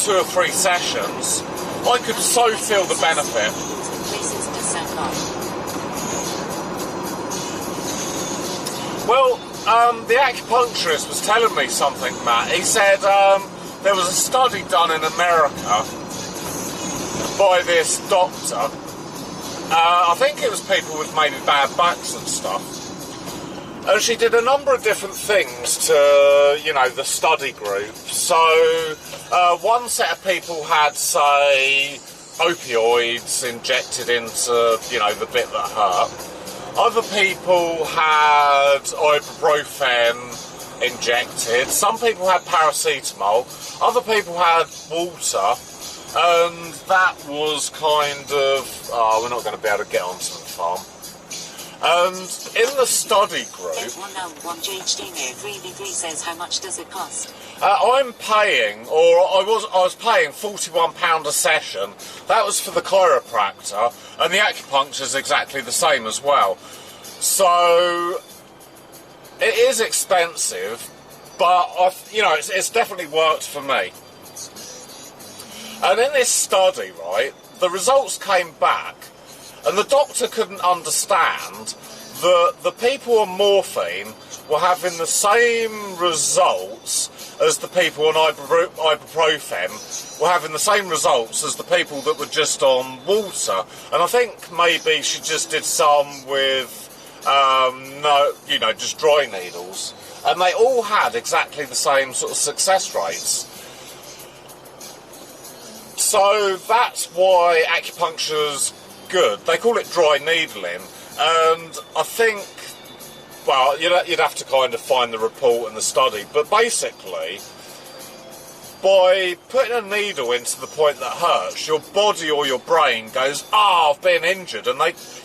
2 or 3 sessions, I could so feel the benefit. Well, the acupuncturist was telling me something, Matt. He said there was a study done in America by this doctor. I think it was people with maybe bad backs and stuff. And she did a number of different things to, you know, the study group. So, one set of people had, say, opioids injected into, you know, the bit that hurt. Other people had ibuprofen injected. Some people had paracetamol. Other people had water. And that was kind of... Oh, we're not going to be able to get onto the farm. And in the study group... says, how much does it cost? I'm paying, or I was paying £41 a session. That was for the chiropractor, and the acupuncture is exactly the same as well. So it is expensive, but you know, it's definitely worked for me. And in this study, right, the results came back, and the doctor couldn't understand that the people on morphine were having the same results as the people on ibuprofen were having the same results as the people that were just on water. And I think maybe she just did some with, no, you know, just dry needles. And they all had exactly the same sort of success rates. So that's why acupuncture's good. They call it dry needling, and I think, well, you'd have to kind of find the report and the study, but basically, by putting a needle into the point that hurts, your body or your brain goes, ah, I've been injured, and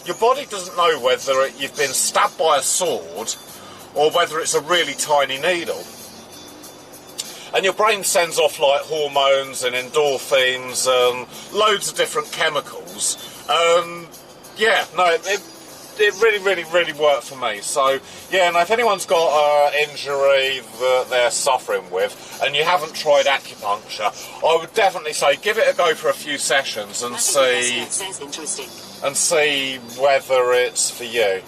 your body doesn't know whether you've been stabbed by a sword or whether it's a really tiny needle. And your brain sends off like hormones and endorphins and loads of different chemicals. Yeah, no, it really worked for me. So, yeah, no, if anyone's got an injury that they're suffering with and you haven't tried acupuncture, I would definitely say give it a go for a few sessions and see whether it's for you.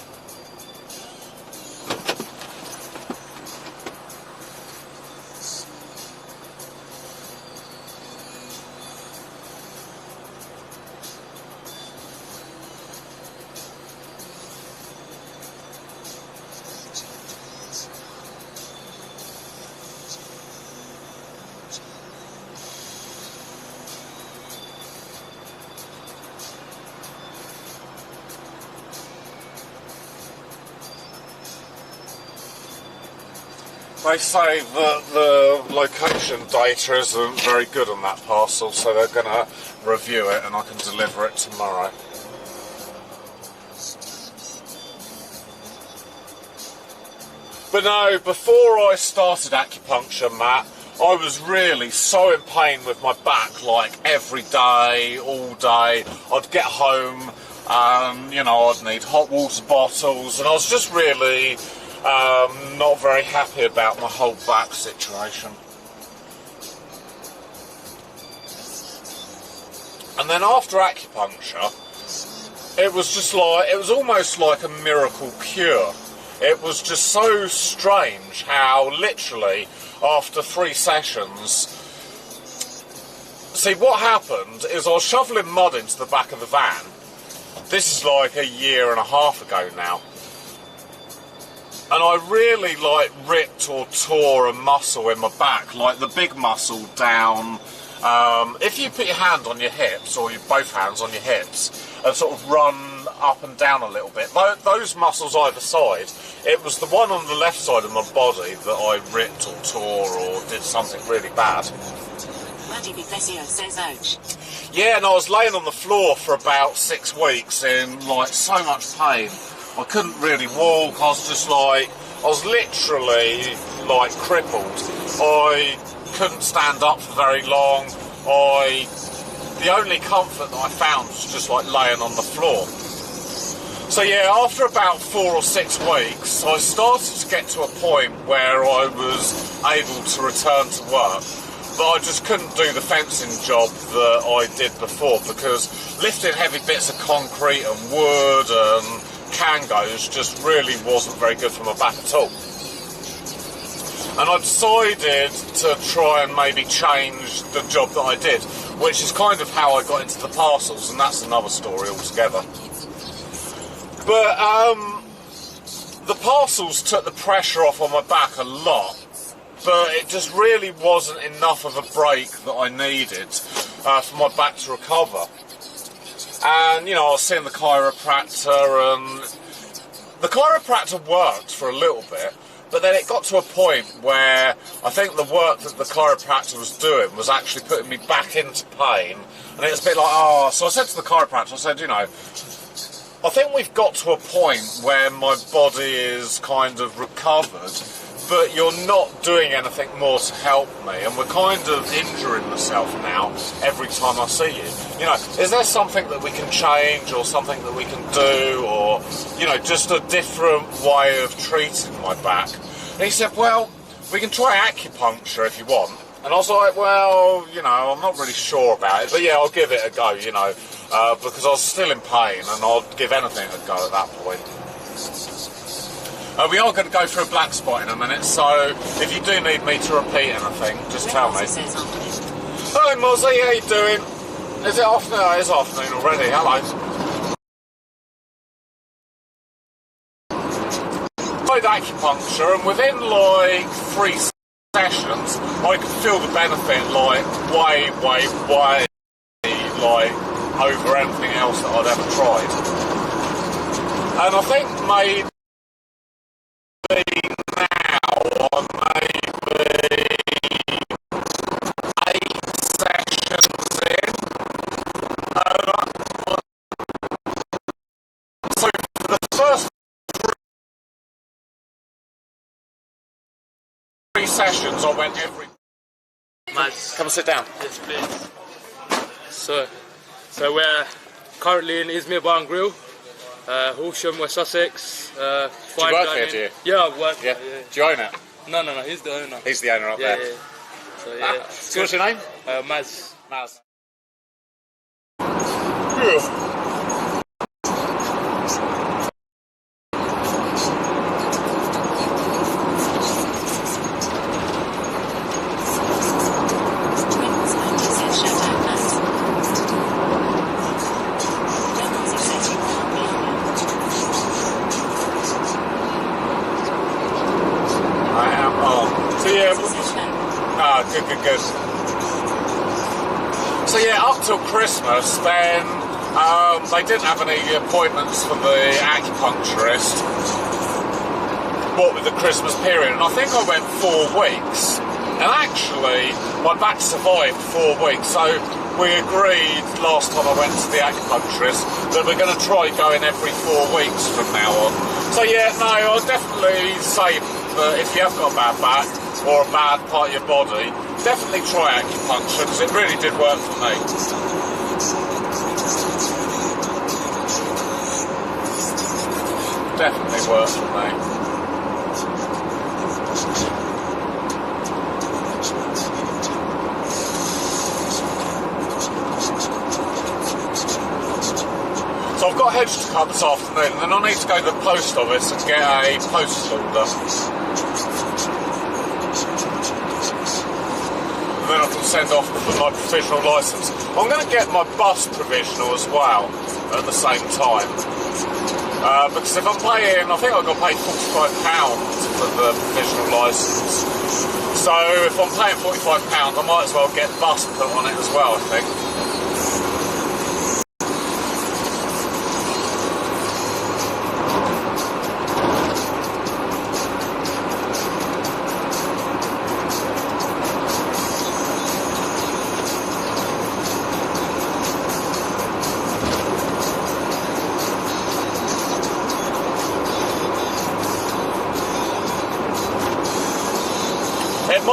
They say that the location data isn't very good on that parcel, so they're going to review it and I can deliver it tomorrow. But no, before I started acupuncture, Matt, I was really so in pain with my back, like every day, all day. I'd get home, you know, I'd need hot water bottles, and I was just really... not very happy about my whole back situation. And then after acupuncture, it was just like, it was almost like a miracle cure. It was just so strange how literally after 3 sessions, see what happened is I was shoveling mud into the back of the van. This is like a year and a half ago now. And I really, like, ripped or tore a muscle in my back, like the big muscle down. If you put your hand on your hips, or both hands on your hips, and sort of run up and down a little bit, those muscles either side, it was the one on the left side of my body that I ripped or tore or did something really bad. Yeah, and I was laying on the floor for about 6 weeks in, like, so much pain. I couldn't really walk, I was just like, I was literally, like, crippled. I couldn't stand up for very long. The only comfort that I found was just, like, laying on the floor. So, yeah, after about 4 or 6 weeks, I started to get to a point where I was able to return to work. but I just couldn't do the fencing job that I did before because lifting heavy bits of concrete and wood and cangos just really wasn't very good for my back at all. And I decided to try and maybe change the job that I did, which is kind of how I got into the parcels, and that's another story altogether. But the parcels took the pressure off on my back a lot, but it just really wasn't enough of a break that I needed for my back to recover. And, you know, I was seeing the chiropractor, and the chiropractor worked for a little bit, but then it got to a point where I think the work that the chiropractor was doing was actually putting me back into pain, and it was a bit like, oh, so I said to the chiropractor, I said, you know, I think we've got to a point where my body is kind of recovered, but you're not doing anything more to help me, and we're kind of injuring myself now every time I see you. You know, is there something that we can change, or something that we can do, or, you know, just a different way of treating my back? And he said, well, we can try acupuncture if you want. And I was like, well, you know, I'm not really sure about it, but yeah, I'll give it a go, you know, because I was still in pain, and I'd give anything a go at that point. We are going to go through a black spot in a minute, so if you do need me to repeat anything, just tell me. Hello, Mozzie, how you doing? Is it afternoon? Oh, it's afternoon already, hello. I tried acupuncture, and within like 3 sessions, I could feel the benefit like way, like over anything else that I'd ever tried. And I think maybe now I'm maybe 8 sessions in. So for the first 3 sessions I went every... Nice. Come and sit down. Yes, please. So we're currently in Izmir Bar and Grill, Horsham, West Sussex. Do you work here, do you? Yeah, I work Yeah. here, yeah. Do you own it? No, he's the owner. He's the owner up Yeah, there. yeah. So yeah. So what's your name? Maz. Maz. Good. So yeah, up till Christmas, then they didn't have any appointments for the acupuncturist, what with the Christmas period, and I think I went 4 weeks, and actually my back survived 4 weeks, so we agreed last time I went to the acupuncturist that we're going to try going every 4 weeks from now on. So yeah, no, I'll definitely say that if you have got a bad back, or a bad part of your body, definitely try acupuncture, because it really did work for me. Definitely worked for me. So I've got a hedge to cut this afternoon, and then I need to go to the post office and get a postal order. Then I can send off for my provisional licence. I'm going to get my bus provisional as well at the same time. Because if I'm paying, I think I've got to pay £45 for the provisional licence. So if I'm paying £45, I might as well get bus put on it as well, I think.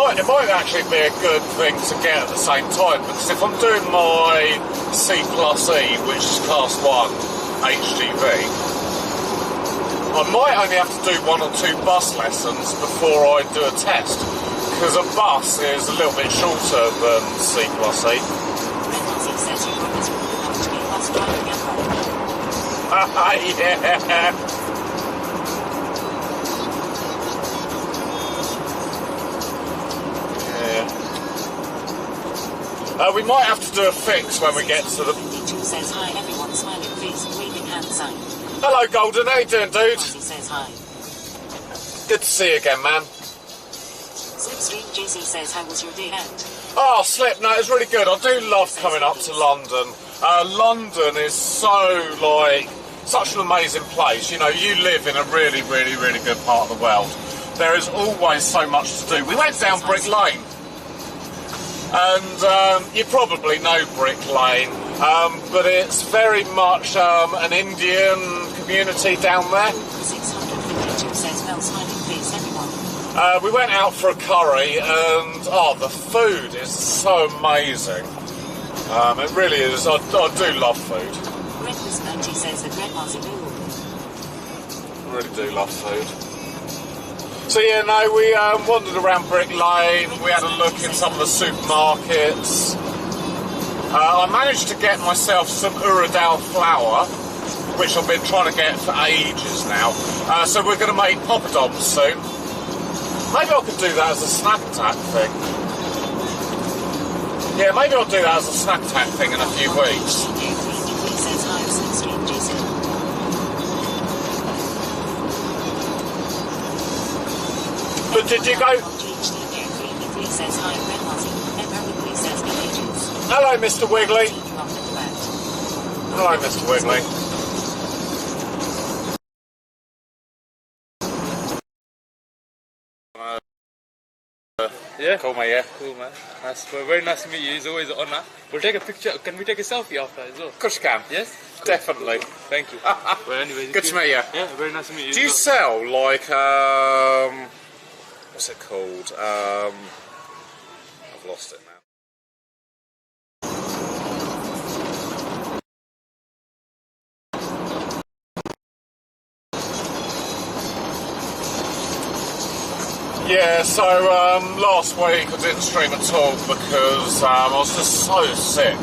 It might actually be a good thing to get at the same time, because if I'm doing my C+E, which is Class 1 HGV, I might only have to do 1 or 2 bus lessons before I do a test, because a bus is a little bit shorter than C plus E. Red Aussie says you promised not to be a bus driving ever. Yeah. We might have to do a fix when we get to the... 52 says hi everyone, smiling face, waving hand sign. Hello Golden, how you doing dude? Aussie says hi. Good to see you again man. Slipstream JC says how was your day out? Oh Slip, no it's really good. I do love coming up to London. London is so such an amazing place. You know, you live in a really, really, really good part of the world. There is always so much to do. We went down Brick Lane. And you probably know Brick Lane, but it's very much an Indian community down there. 652 says well, smiling face everyone. We went out for a curry and, the food is so amazing. It really is. I do love food. Red Whisper 90 says the Red Aussie do. I really do love food. So yeah, no, we wandered around Brick Lane, we had a look in some of the supermarkets. I managed to get myself some Uradal flour, which I've been trying to get for ages now. So we're going to make poppadoms soon. Maybe I could do that as a snack attack thing. Yeah, maybe I'll do that as a snack attack thing in a few weeks. says hi, Slipstream JC. But did you go... says hi, Red Aussie. Wiggly says ages. Hello, Mr. Wiggly. Hello, Mr. Wiggly. Yeah. Cool, mate, yeah. Cool, man. Nice. Well, very nice to meet you. It's always an honour. We'll take a picture. Can we take a selfie after as well? Of course you can. Yes? Definitely. Thank you. Well, anyway, Good to meet you. Yeah, very nice to meet you. Do you sell, what's it called? I've lost it now. Yeah, so last week I didn't stream at all because I was just so sick.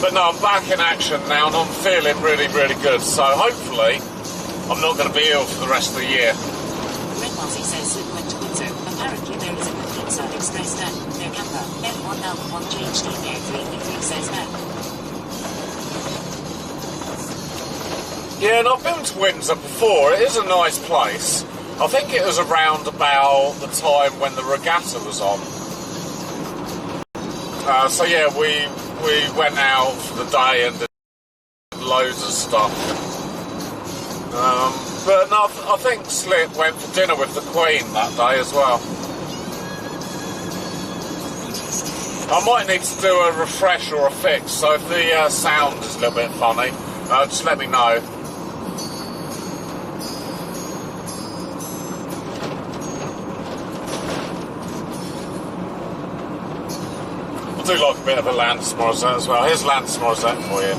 But no, I'm back in action now and I'm feeling really, really good. So hopefully I'm not going to be ill for the rest of the year. Red Aussie says Slip went to Windsor. Apparently there is a good pizza express stand near Camper. F1L1GHD near 333 says no. Yeah, and I've been to Windsor before. It is a nice place. I think it was around about the time when the regatta was on. So yeah, we went out for the day and did loads of stuff. But no, I think Slip went for dinner with the Queen that day as well. I might need to do a refresh or a fix, so if the sound is a little bit funny, just let me know. I do like a bit of a Landis Morissette as well. Here's Landis Morissette for you.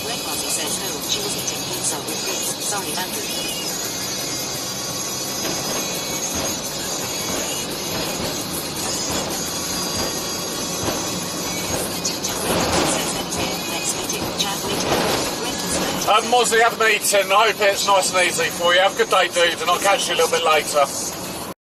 Red Aussie says no, she was eating pizza with grits. Sorry, Andrew. Mozzie, have a meeting. I hope it's nice and easy for you. Have a good day, dude, and I'll catch you a little bit later.